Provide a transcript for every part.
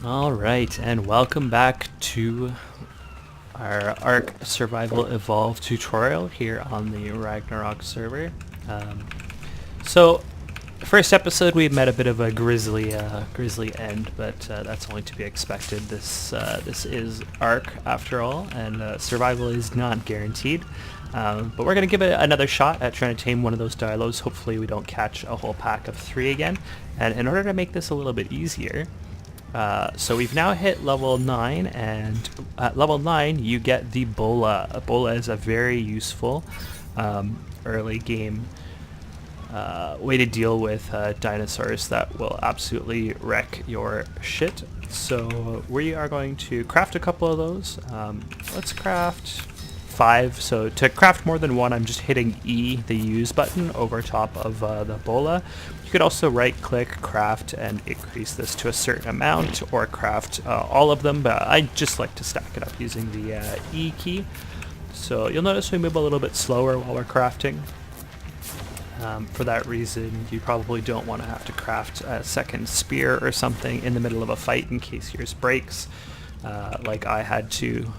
Alright, and welcome back to our ARK Survival Evolve tutorial here on the Ragnarok server. So, first episode we met a bit of a grisly end, but that's only to be expected. This is ARK after all, and survival is not guaranteed. But we're going to give it another shot at trying to tame one of those dilos. Hopefully we don't catch a whole pack of 3 again. And in order to make this a little bit easier, so we've now hit level 9, and at level 9 you get the bola. A bola is a very useful early game way to deal with dinosaurs that will absolutely wreck your shit. So we are going to craft a couple of those. Let's craft 5. So to craft more than one, I'm just hitting E, the use button, over top of the bola. You could also right click, craft, and increase this to a certain amount, or craft all of them, but I just like to stack it up using the E key. So you'll notice we move a little bit slower while we're crafting. For that reason, you probably don't want to have to craft a second spear or something in the middle of a fight in case yours breaks, like I had to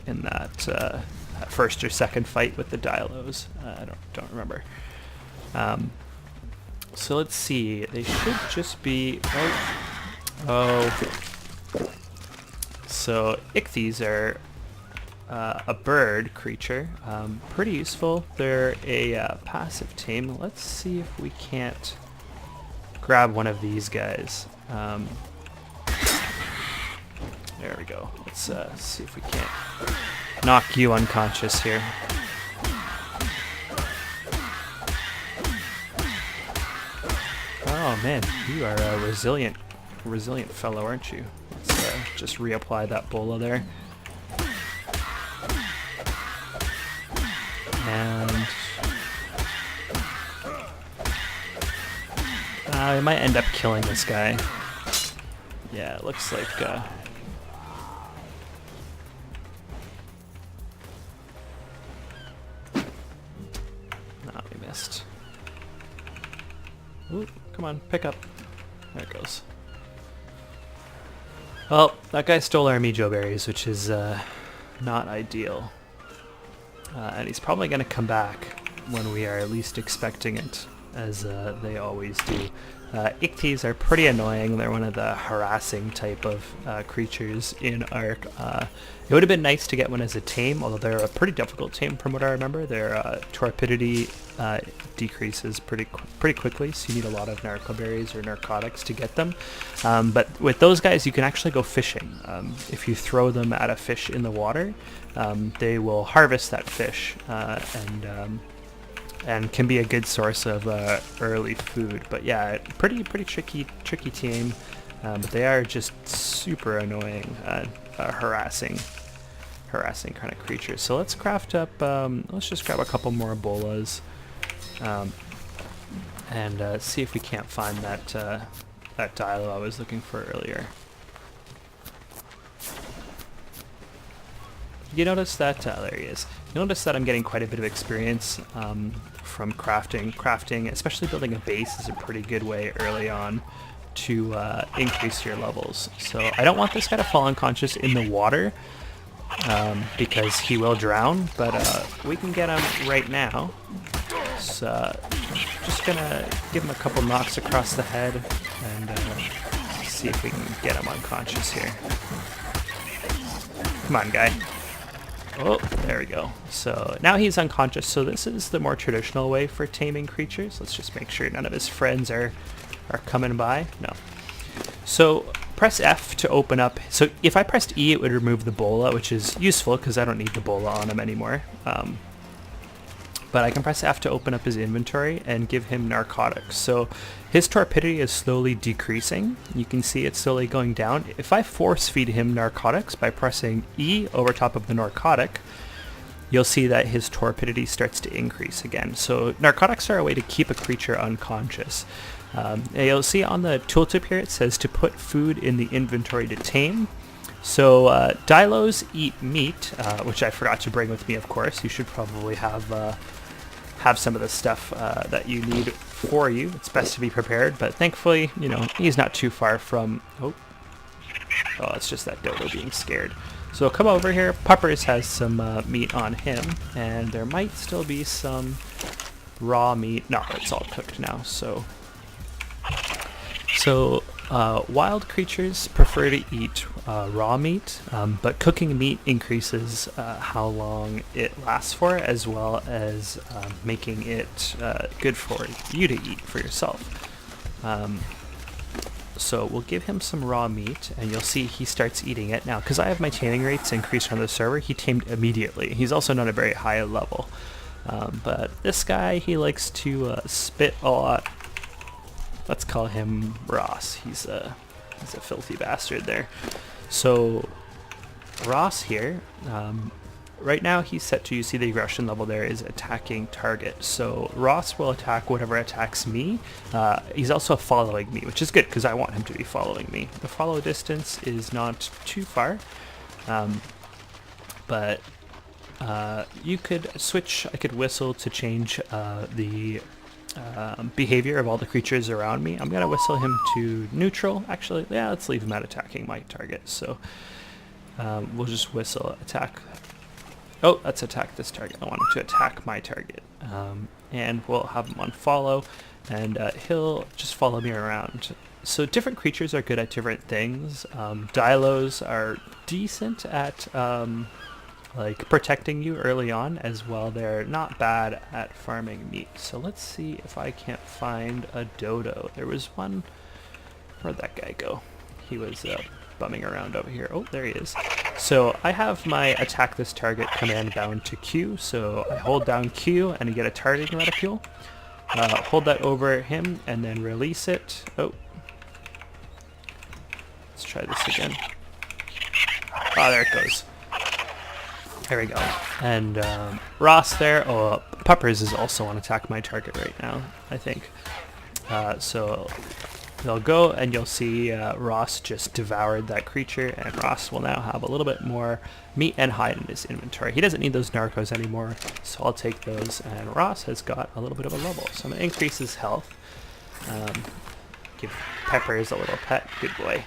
in that first or second fight with the dilos. I don't remember. So let's see. They should just be. Oh. So ichthyes are a bird creature. Pretty useful. They're a passive tame. Let's see if we can't grab one of these guys. There we go. Let's see if we can't knock you unconscious here. Oh man, you are a resilient fellow, aren't you? Let's just reapply that bola there. And we might end up killing this guy. Yeah, it looks like we missed. Ooh, come on, pick up. There it goes. Well, that guy stole our Mijo berries, which is not ideal. And he's probably going to come back when we are least expecting it, as they always do. Ichthyes are pretty annoying. They're one of the harassing type of creatures in ARK. It would have been nice to get one as a tame, although they're a pretty difficult tame from what I remember. Their torpidity decreases pretty quickly, so you need a lot of narcoberries or narcotics to get them. But with those guys, you can actually go fishing. If you throw them at a fish in the water, they will harvest that fish and can be a good source of early food. But yeah, pretty tricky tame, but they are just super annoying, harassing kind of creatures. So let's craft up, let's just grab a couple more bolas, and see if we can't find that dilo I was looking for earlier. You notice that, there he is. You notice that I'm getting quite a bit of experience from crafting. Crafting, especially building a base, is a pretty good way early on to increase your levels. So I don't want this guy to fall unconscious in the water, because he will drown, but we can get him right now. So just gonna give him a couple knocks across the head and see if we can get him unconscious here. Come on, guy. Oh, there we go. So now he's unconscious. So this is the more traditional way for taming creatures. Let's just make sure none of his friends are coming by. No. So press F to open up. So if I pressed E, it would remove the bola, which is useful because I don't need the bola on him anymore. But I can press F to open up his inventory and give him narcotics. So his torpidity is slowly decreasing. You can see it's slowly going down. If I force feed him narcotics by pressing E over top of the narcotic, you'll see that his torpidity starts to increase again. So narcotics are a way to keep a creature unconscious. You'll see on the tooltip here it says to put food in the inventory to tame. So dilos eat meat, which I forgot to bring with me, of course. You should probably have some of the stuff that you need for you. It's best to be prepared, but thankfully, you know, he's not too far from... Oh. Oh, it's just that dodo being scared. So come over here. Puppers has some meat on him, and there might still be some raw meat. No, it's all cooked now. So wild creatures prefer to eat raw meat, but cooking meat increases how long it lasts for, as well as making it good for you to eat for yourself. So we'll give him some raw meat, and you'll see he starts eating it. Now, because I have my taming rates increased on the server, he tamed immediately. He's also not a very high level. But this guy, he likes to spit a lot. Let's call him Ross. He's a filthy bastard there. So Ross here, right now he's set to, you see the aggression level there is attacking target. So Ross will attack whatever attacks me. He's also following me, which is good because I want him to be following me. The follow distance is not too far, but you could switch, I could whistle to change the behavior of all the creatures around me. I'm gonna whistle him to neutral. Actually, yeah, let's leave him at attacking my target. So we'll just whistle attack. Oh, let's attack this target. I want him to attack my target. And we'll have him on follow, and he'll just follow me around. So different creatures are good at different things. Dilos are decent at like protecting you early on, as well. They're not bad at farming meat. So let's see if I can't find a dodo. There was one. Where'd that guy go? He was bumming around over here. Oh, there he is. So I have my attack this target command bound to Q. So I hold down Q and I get a targeting reticule. Hold that over him and then release it. Oh. Let's try this again. Oh, there it goes. There we go. And Ross there. Oh, Puppers is also on attack my target right now, I think. So they'll go, and you'll see Ross just devoured that creature, and Ross will now have a little bit more meat and hide in his inventory. He doesn't need those narcos anymore, so I'll take those, and Ross has got a little bit of a level. So I'm going to increase his health. Give Peppers a little pet. Good boy.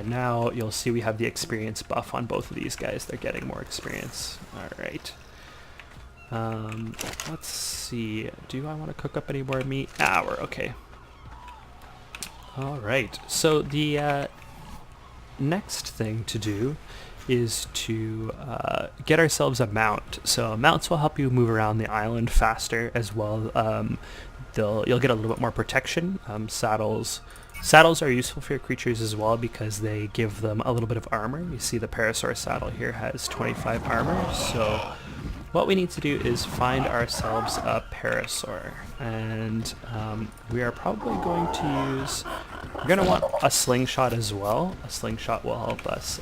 Now you'll see we have the experience buff on both of these guys. They're getting more experience. Alright. Let's see. Do I want to cook up any more meat? Ah, we're okay. Alright. So the next thing to do is to get ourselves a mount. So mounts will help you move around the island faster as well. You'll get a little bit more protection. Saddles are useful for your creatures as well because they give them a little bit of armor. You see the Parasaur saddle here has 25 armor. So what we need to do is find ourselves a Parasaur. And we are probably going to use... We're going to want a slingshot as well. A slingshot will help us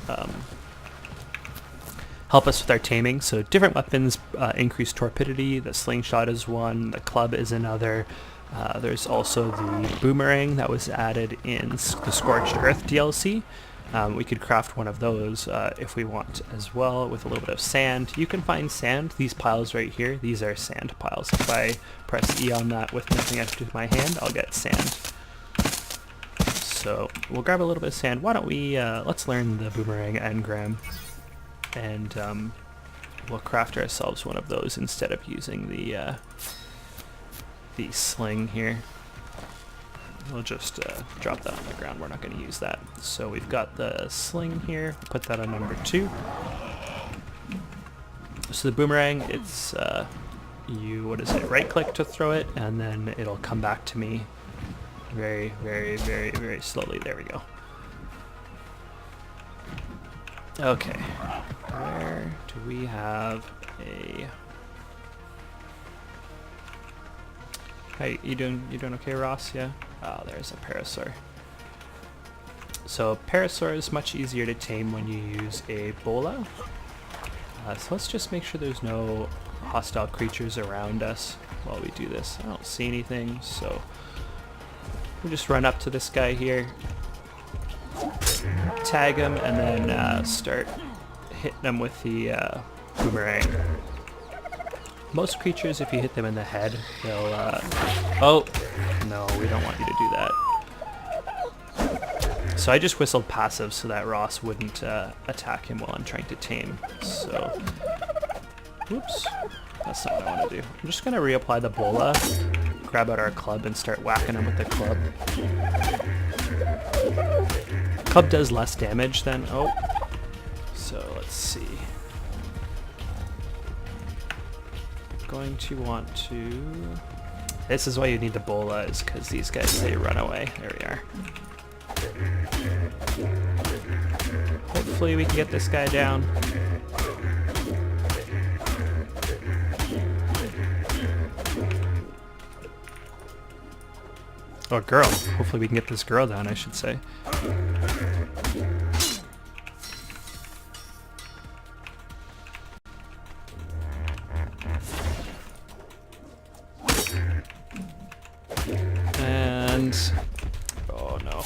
with our taming. So different weapons increase torpidity. The slingshot is one. The club is another. There's also the boomerang that was added in the Scorched Earth DLC. We could craft one of those if we want as well, with a little bit of sand. You can find sand. These piles right here, these are sand piles. If I press E on that with nothing extra to my hand, I'll get sand. So we'll grab a little bit of sand. Why don't we, let's learn the boomerang engram, and we'll craft ourselves one of those instead of using the sling here. We'll just drop that on the ground. We're not going to use that. So we've got the sling here. Put that on number 2. So the boomerang, it's right click to throw it, and then it'll come back to me very, very, very, very slowly. There we go. Okay. Where do we have a... Hey, you doing okay, Ross? Yeah? Oh, there's a Parasaur. So Parasaur is much easier to tame when you use a bola. So let's just make sure there's no hostile creatures around us while we do this. I don't see anything, so we'll just run up to this guy here, tag him, and then start hitting him with the boomerang. Most creatures, if you hit them in the head, they'll... oh, no, we don't want you to do that. So I just whistled passive so that Ross wouldn't attack him while I'm trying to tame. So, whoops, that's not what I want to do. I'm just going to reapply the bola, grab out our club and start whacking him with the club. Club does less damage than, oh, so let's see. Going to want to, this is why you need the bola, is because these guys, they run away. There we are. Hopefully we can get this guy down. Oh, girl. Hopefully we can get this girl down, I should say. And oh no.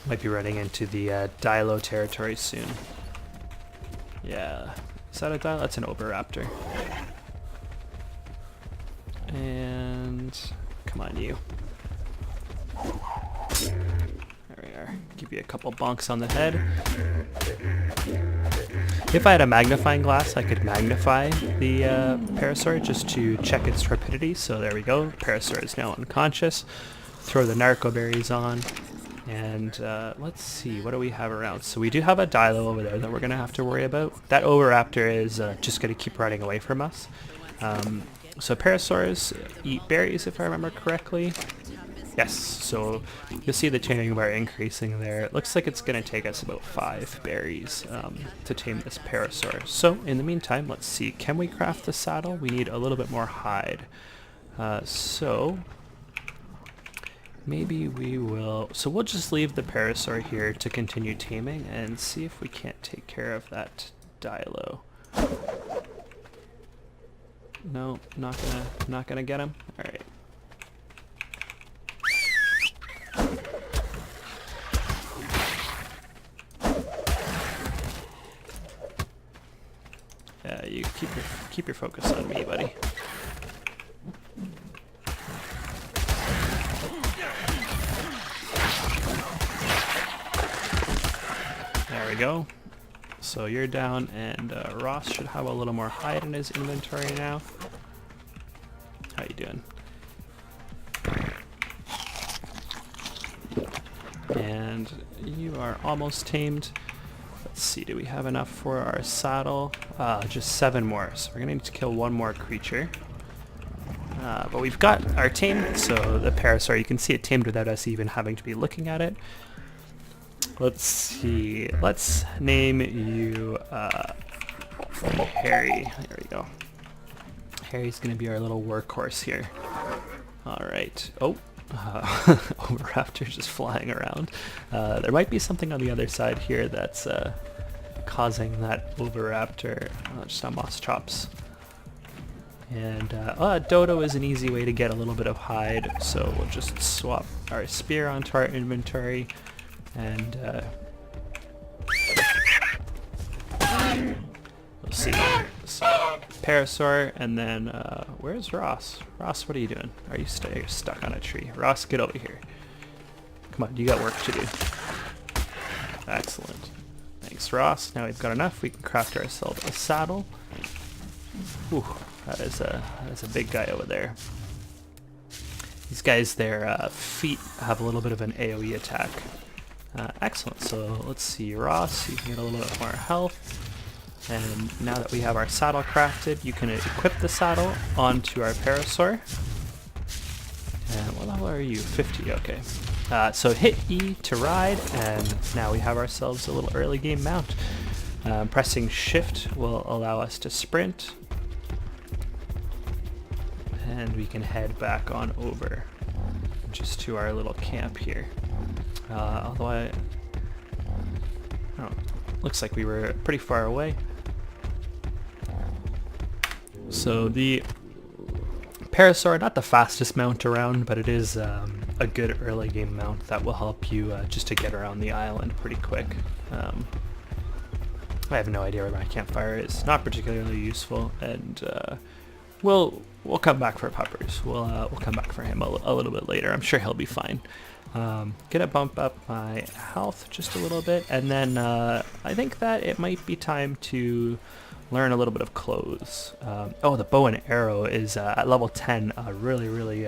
Might be running into the Dilo territory soon. Yeah. Is that a Dilo? That's an Oviraptor. And come on, you. There we are. Give you a couple bonks on the head. If I had a magnifying glass, I could magnify the Parasaur just to check its rapidity. So there we go. Parasaur is now unconscious. Throw the narco berries on. And let's see, what do we have around? So we do have a Dilo over there that we're going to have to worry about. That Oviraptor is just going to keep running away from us. So Parasaurs eat berries, if I remember correctly. Yes, so you'll see the taming bar increasing there. It looks like it's going to take us about 5 berries to tame this Parasaur. So in the meantime, let's see, can we craft the saddle? We need a little bit more hide. So maybe we will, so we'll just leave the Parasaur here to continue taming and see if we can't take care of that Dilo. No, not gonna get him. All right. Yeah, you keep your focus on me, buddy. There we go. So you're down, and Ross should have a little more hide in his inventory now. How you doing? And you are almost tamed. Let's see, do we have enough for our saddle? Just 7 more, so we're gonna need to kill 1 more creature. But we've got our tame, so the Parasaur, you can see it tamed without us even having to be looking at it. Let's see, let's name you Harry. There we go. Harry's gonna be our little workhorse here. Alright. Oh, Oviraptor's just flying around. There might be something on the other side here that's causing that Oviraptor. Just on Moss Chops. And Dodo is an easy way to get a little bit of hide, so we'll just swap our spear onto our inventory. And we'll see. So, Parasaur, and then where's Ross? Ross, what are you doing? Are you you're stuck on a tree? Ross, get over here. Come on, you got work to do. Excellent. Thanks, Ross. Now we've got enough. We can craft ourselves a saddle. Whew, that is a big guy over there. These guys, their feet have a little bit of an AoE attack. Excellent, so let's see, Ross, you can get a little bit more health, and now that we have our saddle crafted, you can equip the saddle onto our Parasaur. And what level are you? 50, okay. So hit E to ride, and now we have ourselves a little early game mount. Pressing shift will allow us to sprint, and we can head back on over just to our little camp here. Although I don't know, looks like we were pretty far away. So the Parasaur, not the fastest mount around, but it is a good early game mount that will help you just to get around the island pretty quick. I have no idea where my campfire is. Not particularly useful, and we'll come back for Peppers. We'll come back for him a little bit later. I'm sure he'll be fine. Gonna bump up my health just a little bit, and then I think that it might be time to learn a little bit of clothes. Oh, the bow and arrow is at level 10 a really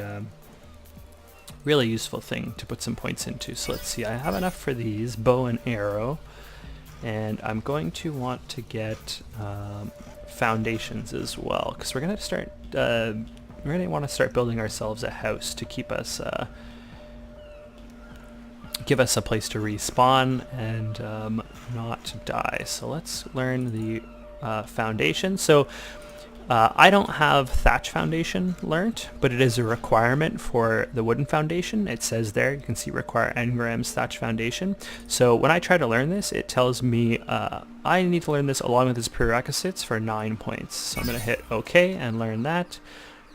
useful thing to put some points into. So let's see, I have enough for these, bow and arrow, and I'm going to want to get foundations as well, because we're gonna start we're gonna want to start building ourselves a house to keep us give us a place to respawn and not die. So let's learn the foundation. So I don't have thatch foundation learnt, but it is a requirement for the wooden foundation. It says there, you can see require engrams thatch foundation. So when I try to learn this, it tells me I need to learn this along with its prerequisites for 9 points. So I'm going to hit OK and learn that.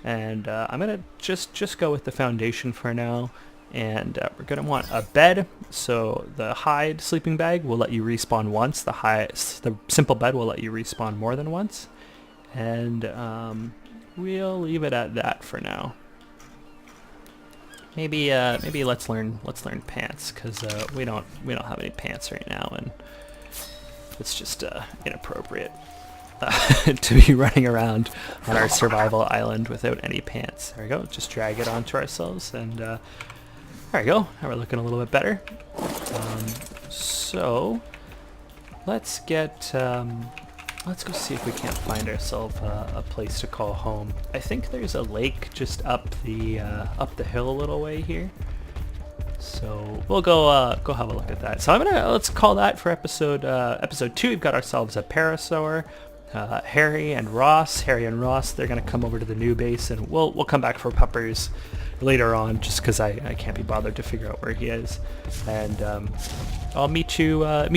And I'm going to just go with the foundation for now. And we're going to want a bed. So the hide sleeping bag will let you respawn once. The simple bed will let you respawn more than once. And we'll leave it at that for now. Maybe let's learn pants, because we don't have any pants right now, and it's just inappropriate to be running around on our survival island without any pants. There we go. Just drag it onto ourselves, and there we go. Now we're looking a little bit better. So let's get. Let's go see if we can't find ourselves a place to call home. I think there's a lake just up the hill a little way here. So we'll go have a look at that. So let's call that for episode 2. We've got ourselves a parasaur, Harry and Ross. Harry and Ross, they're gonna come over to the new base, and we'll come back for Puppers later on, just because I can't be bothered to figure out where he is. And I'll meet you at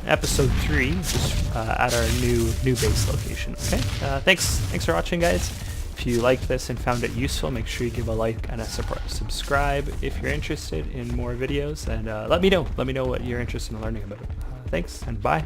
episode 3, just at our new base location. Okay. Thanks for watching, guys. If you liked this and found it useful, make sure you give a like and a subscribe if you're interested in more videos. And let me know what you're interested in learning about. Thanks, and bye.